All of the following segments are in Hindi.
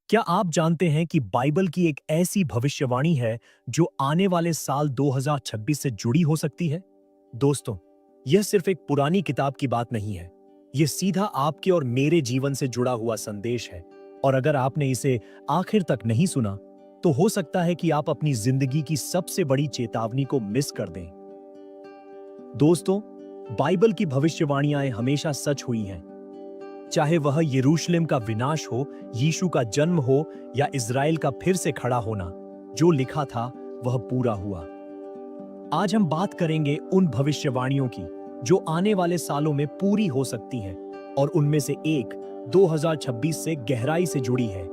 क्या आप जानते हैं कि बाइबल की एक ऐसी भविष्यवाणी है जो आने वाले साल 2026 से जुड़ी हो सकती है? दोस्तों, यह सिर्फ एक पुरानी किताब की बात नहीं है। यह सीधा आपके और मेरे जीवन से जुड़ा हुआ संदेश है। और अगर आपने इसे आखिर तक नहीं सुना, तो हो सकता है कि आप अपनी जिंदगी की सबसे बड़ी चेतावनी को मिस कर दें। दोस्तों, बाइबल की भविष्यवाणियां हमेशा सच हुई हैं। चाहे वह यरूशलेम का विनाश हो, यीशु का जन्म हो या इज़राइल का फिर से खड़ा होना, जो लिखा था वह पूरा हुआ। आज हम बात करेंगे उन भविष्यवाणियों की जो आने वाले सालों में पूरी हो सकती हैं, और उनमें से एक 2026 से गहराई से जुड़ी है।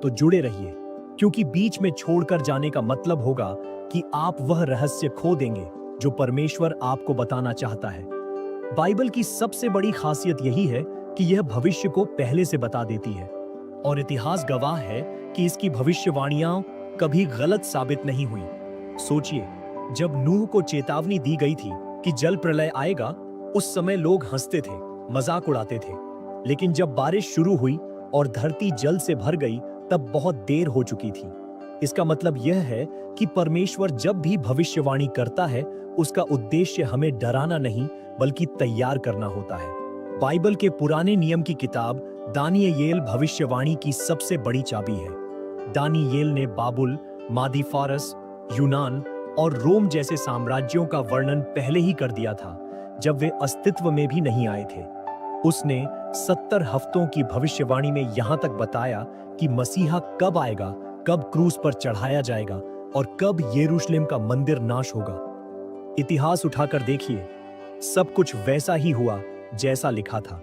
तो जुड़े रहिए, क्योंकि बीच में छोड़कर जाने का मतलब होगा कि आप वह रहस्य खो देंगे जो परमेश्वर आपको बताना चाहता है। बाइबल की सबसे बड़ी खासियत यही है कि यह भविष्य को पहले से बता देती है, और इतिहास गवाह है कि इसकी भविष्यवाणियां कभी गलत साबित नहीं हुई। सोचिए, जब नूह को चेतावनी दी गई थी कि जल प्रलय आएगा, उस समय लोग हंसते थे, मजाक उड़ाते थे। लेकिन जब बारिश शुरू हुई और धरती जल से भर गई, तब बहुत देर हो चुकी थी। इसका मतलब यह है कि परमेश्वर जब भी भविष्यवाणी करता है, उसका उद्देश्य हमें डराना नहीं, बल्कि तैयार करना होता है। बाइबल के पुराने नियम की किताब दानियेल भविष्यवाणी की सबसे बड़ी चाबी है। दानियेल ने बाबुल, मादी फारस, यूनान और रोम जैसे साम्राज्यों का वर्णन पहले ही कर दिया था, जब वे अस्तित्व में भी नहीं आए थे। उसने 70 हफ्तों की भविष्यवाणी में यहां तक बताया कि मसीहा कब आएगा, कब क्रूस पर चढ़ाया जाएगा और कब यरूशलेम का मंदिर नाश होगा। इतिहास उठाकर देखिए, सब कुछ वैसा ही हुआ जैसा लिखा था।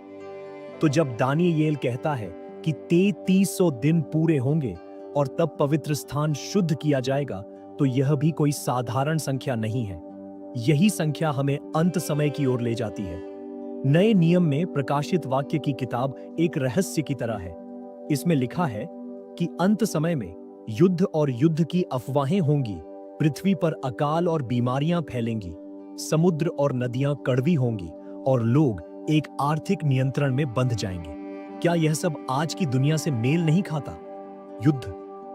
तो जब दानियेल कहता है कि 3300 दिन पूरे होंगे और तब पवित्र स्थान शुद्ध किया जाएगा, तो यह भी कोई साधारण संख्या नहीं है। यही संख्या हमें अंत समय की ओर ले जाती है। नए नियम में प्रकाशित वाक्य की किताब एक रहस्य की तरह है। इसमें लिखा है कि अंत समय में युद्ध और युद्ध की अफवाहें होंगी, पृथ्वी पर अकाल और बीमारियां फैलेंगी, समुद्र और नदियां कड़वी होंगी और लोग एक आर्थिक नियंत्रण में बंध जाएंगे। क्या यह सब आज की दुनिया से मेल नहीं खाता? युद्ध,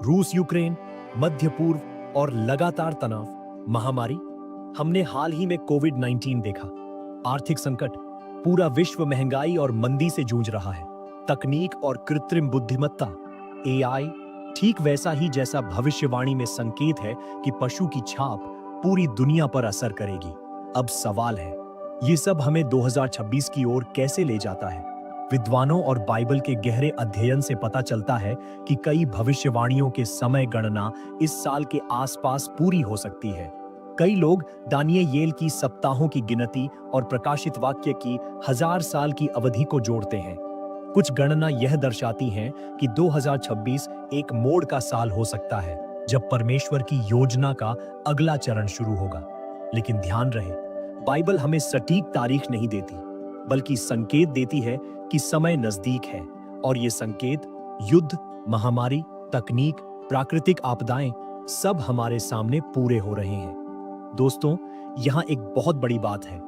रूस यूक्रेन, मध्य पूर्व और लगातार तनाव, महामारी। हमने हाल ही में कोविड-19 देखा। आर्थिक संकट, पूरा विश्व महंगाई और मंदी से जूझ रहा है। तकनीक और कृत्रिम बुद्धिमत्ता, एआई, ठीक वैसा ही जैसा भविष्यवाणी में संकेत है कि पशु की छाप पूरी दुनिया पर असर करेगी। अब सवाल है, ये सब हमें 2026 की ओर कैसे ले जाता है? विद्वानों और बाइबल के गहरे अध्ययन से पता चलता है कि कई भविष्यवाणियों के समय गणना इस साल के आसपास पूरी हो सकती है। कई लोग दानियेल की सप्ताहों की गिनती और प्रकाशित वाक्य की 1000 साल की अवधि को जोड़ते हैं। कुछ गणना यह दर्शाती हैं कि 2026 एक मोड़ का साल हो सकता है, जब परमेश्वर की योजना का अगला चरण शुरू होगा। लेकिन ध्यान रहे, बाइबल हमें सटीक तारीख नहीं देती, बल्कि संकेत देती है कि समय नजदीक है, और ये संकेत युद्ध, महामारी, तकनीक, प्राकृतिक आपदाएं सब हमारे सामने पूरे हो रहे हैं। दोस्तों, यहाँ एक बहुत बड़ी बात है।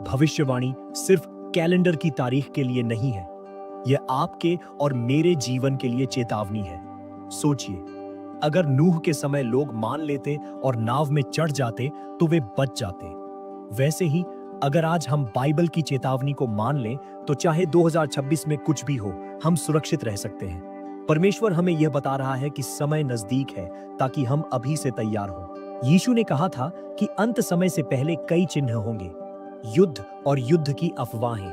भविष्यवाणी सिर्फ कैलेंडर की तारीख के लिए नहीं है, यह आपके और मेरे जीवन के लिए चेतावनी है। सोचिए, अगर नूह के समय लोग मान लेते और नाव में चढ़ जाते तो वे बच जाते। वैसे ही अगर आज हम बाइबल की चेतावनी को मान लें, तो चाहे 2026 में कुछ भी हो, हम सुरक्षित रह सकते हैं। परमेश्वर हमें यह बता रहा है कि समय नजदीक है, ताकि हम अभी से तैयार हों। यीशु ने कहा था कि अंत समय से पहले कई चिन्ह होंगे, युद्ध और युद्ध की अफवाहें,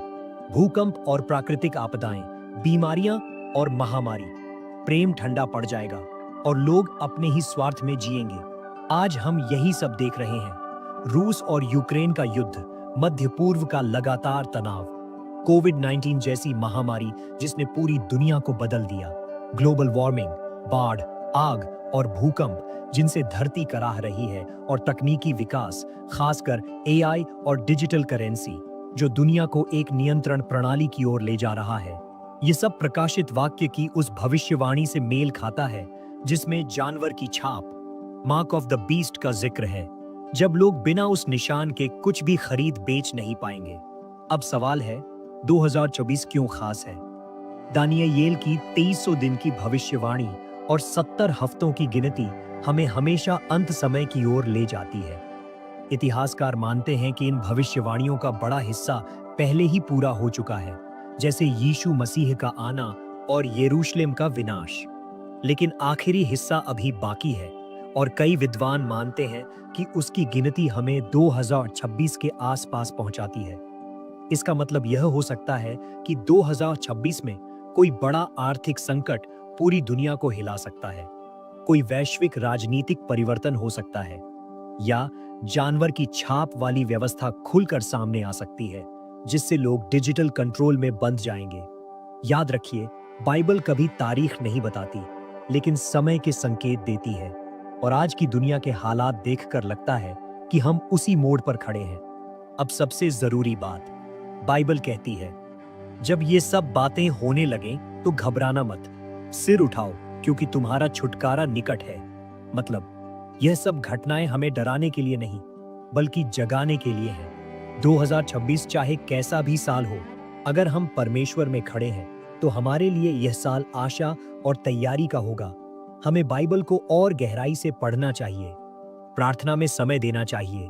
भूकंप और प्राकृतिक आपदाएं, बीमारियां और महामारी। प्रेम ठंडा पड़ जाएगा और लोग अपने ही स्वार्थ में जिएंगे। आज हम यही सब देख रहे हैं। रूस और यूक्रेन का युद्ध, मध्य पूर्व का लगातार तनाव, कोविड-19 जैसी महामारी जिसने पूरी दुनिया को बदल दिया, ग्लोबल वार्मिंग, बाढ़, आग और भूकंप जिनसे धरती कराह रही है, और तकनीकी विकास, खासकर एआई और डिजिटल करेंसी, जो दुनिया को एक नियंत्रण प्रणाली की ओर ले जा रहा है। ये सब प्रकाशित वाक्य की उस भविष्यवाणी से मेल खाता है जिसमें जानवर की छाप, मार्क ऑफ द बीस्ट का जिक्र है, जब लोग बिना उस निशान के कुछ भी खरीद बेच नहीं पाएंगे। अब सवाल है, 2024 क्यों खास है? दानियेल की 2300 दिन की भविष्यवाणी और 70 हफ्तों की गिनती हमें हमेशा अंत समय की ओर ले जाती है। इतिहासकार मानते हैं कि इन भविष्यवाणियों का बड़ा हिस्सा पहले ही पूरा हो चुका है, जैसे यीशु मसीह का आना और यरूशलेम का विनाश। लेकिन आखिरी हिस्सा अभी बाकी है और कई विद्वान मानते हैं कि उसकी गिनती हमें 2026 के आसपास पहुंचाती है। इसका मतलब यह हो सकता है कि 2026 में कोई बड़ा आर्थिक संकट पूरी दुनिया को हिला सकता है, कोई वैश्विक राजनीतिक परिवर्तन हो सकता है, या जानवर की छाप वाली व्यवस्था खुलकर सामने आ सकती है, जिससे लोग डिजिटल कंट्रोल में बंध जाएंगे। याद रखिए, बाइबल कभी तारीख नहीं बताती, लेकिन समय के संकेत देती है, और आज की दुनिया के हालात देखकर लगता है कि हम उसी मोड़ पर खड़े हैं। अब सबसे जरूरी बात, बाइबल कहती है, जब ये सब बातें होने लगें तो घबराना मत, सिर उठाओ क्योंकि तुम्हारा छुटकारा निकट है। मतलब यह सब घटनाएं हमें डराने के लिए नहीं, बल्कि जगाने के लिए हैं। 2026 चाहे कैसा भी साल हो, अगर हम परमेश्वर में खड़े हैं तो हमारे लिए यह साल आशा और तैयारी का होगा। हमें बाइबल को और गहराई से पढ़ना चाहिए, प्रार्थना में समय देना चाहिए,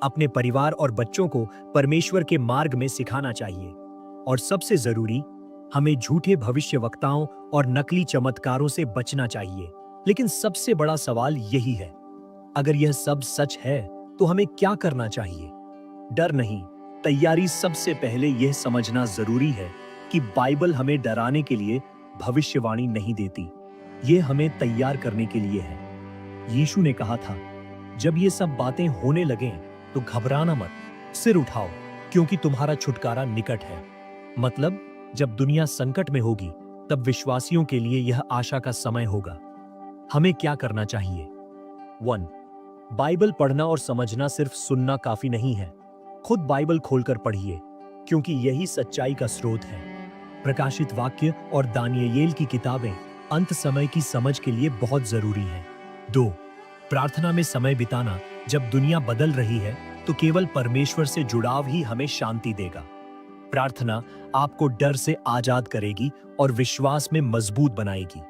अपने परिवार और बच्चों को परमेश्वर के मार्ग में सिखाना चाहिए, और सबसे जरूरी, हमें झूठे भविष्यवक्ताओं और नकली चमत्कारों से बचना चाहिए। लेकिन सबसे बड़ा सवाल यही है, अगर यह सब सच है तो हमें क्या करना चाहिए? डर नहीं, तैयारी। सबसे पहले यह समझना जरूरी है कि बाइबल हमें डराने के लिए भविष्यवाणी नहीं देती, यह हमें तैयार करने के लिए है। यीशु ने कहा था, जब ये सब बातें होने लगें तो घबराना मत, सिर उठाओ क्योंकि तुम्हारा छुटकारा निकट है। मतलब जब दुनिया संकट में होगी तब विश्वासियों के लिए यह आशा का समय होगा। हमें क्या करना चाहिए? 1. बाइबल पढ़ना और समझना सिर्फ सुनना काफी नहीं है। खुद बाइबल खोलकर पढ़िए, क्योंकि यही सच्चाई का स्रोत है। प्रकाशित वाक्य और दानियेल की किताबें अंत समय की समझ के लिए बहुत जरूरी हैं। 2. प्रार्थना में समय बिताना। जब दुनिया बदल रही है तो केवल परमेश्वर से जुड़ाव ही हमें शांति देगा। प्रार्थना आपको डर से आजाद करेगी और विश्वास में मजबूत बनाएगी।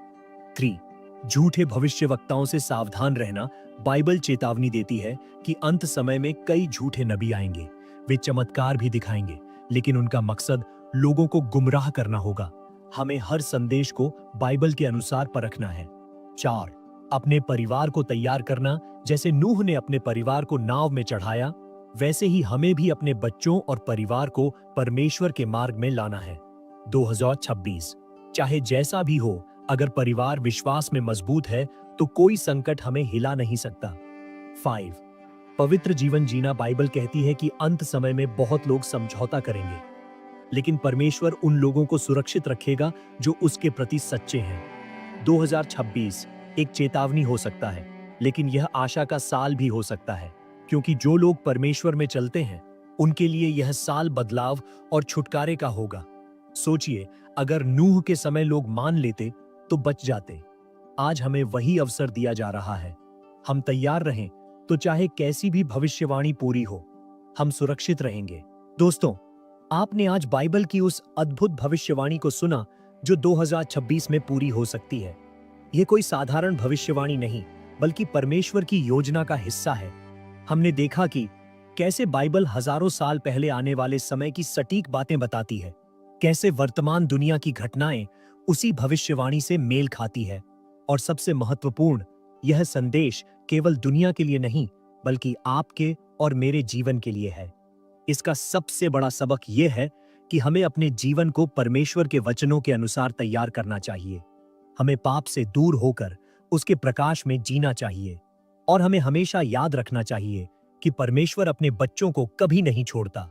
3. झूठे भविष्यवक्ताओं से सावधान रहना। बाइबल चेतावनी देती है कि अंत समय में कई झूठे नबी आएंगे। वे चमत्कार भी दिखाएंगे, लेकिन उनका मकसद लोगों को गुमराह करना होगा। हमें हर संदेश को बाइबल के अनुसार परखना है। 4. अपने परिवार को तैयार करना। जैसे नूह ने अपने परिवार को नाव में चढ़ाया, वैसे ही हमें भी अपने बच्चों और परिवार को परमेश्वर के मार्ग में लाना है। 2026 चाहे जैसा भी हो, अगर परिवार विश्वास में मजबूत है तो कोई संकट हमें हिला नहीं सकता। 5. पवित्र जीवन जीना। बाइबल कहती है कि अंत समय में बहुत लोग समझौता करेंगे, लेकिन परमेश्वर उन लोगों को सुरक्षित रखेगा जो उसके प्रति सच्चे हैं। 2026 एक चेतावनी हो सकता है, लेकिन यह आशा का साल भी हो सकता है, क्योंकि जो लोग परमेश्वर में चलते हैं उनके लिए यह साल बदलाव और छुटकारे का होगा। सोचिए, अगर नूह के समय लोग मान लेते तो बच जाते। आज हमें वही अवसर दिया जा रहा है। हम तैयार रहें तो चाहे कैसी भी भविष्यवाणी पूरी हो, हम सुरक्षित रहेंगे। दोस्तों, आपने आज बाइबल की उस अद्भुत भविष्यवाणी को सुना जो 2026 में पूरी हो सकती है। यह कोई साधारण भविष्यवाणी नहीं, बल्कि परमेश्वर की योजना का हिस्सा है। हमने देखा कि कैसे बाइबल हजारों साल पहले आने वाले समय की सटीक बातें बताती है, कैसे वर्तमान दुनिया की घटनाएं उसी भविष्यवाणी से मेल खाती है, और सबसे महत्वपूर्ण, यह संदेश केवल दुनिया के लिए नहीं, बल्कि आपके और मेरे जीवन के लिए है। इसका सबसे बड़ा सबक यह है कि हमें अपने जीवन को परमेश्वर के वचनों के अनुसार तैयार करना चाहिए। हमें पाप से दूर होकर उसके प्रकाश में जीना चाहिए, और हमें हमेशा याद रखना चाहिए कि परमेश्वर अपने बच्चों को कभी नहीं छोड़ता।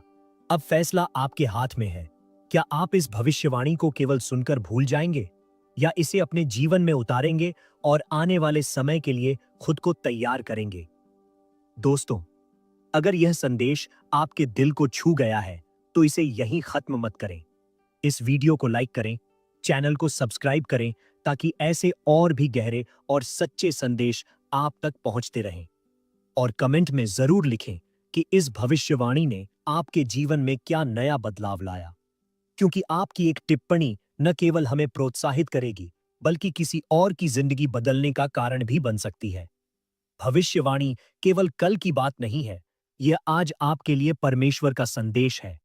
अब फैसला आपके हाथ में है। क्या आप इस भविष्यवाणी को केवल सुनकर भूल जाएंगे, या इसे अपने जीवन में उतारेंगे और आने वाले समय के लिए खुद को तैयार करेंगे? दोस्तों, अगर यह संदेश आपके दिल को छू गया है तो इसे यहीं खत्म मत करें। इस वीडियो को लाइक करें, चैनल को सब्सक्राइब करें, ताकि ऐसे और भी गहरे और सच्चे संदेश आप तक पहुंचते रहें। और कमेंट में जरूर लिखें कि इस भविष्यवाणी ने आपके जीवन में क्या नया बदलाव लाया, क्योंकि आपकी एक टिप्पणी न केवल हमें प्रोत्साहित करेगी, बल्कि किसी और की जिंदगी बदलने का कारण भी बन सकती है। भविष्यवाणी केवल कल की बात नहीं है, यह आज आपके लिए परमेश्वर का संदेश है।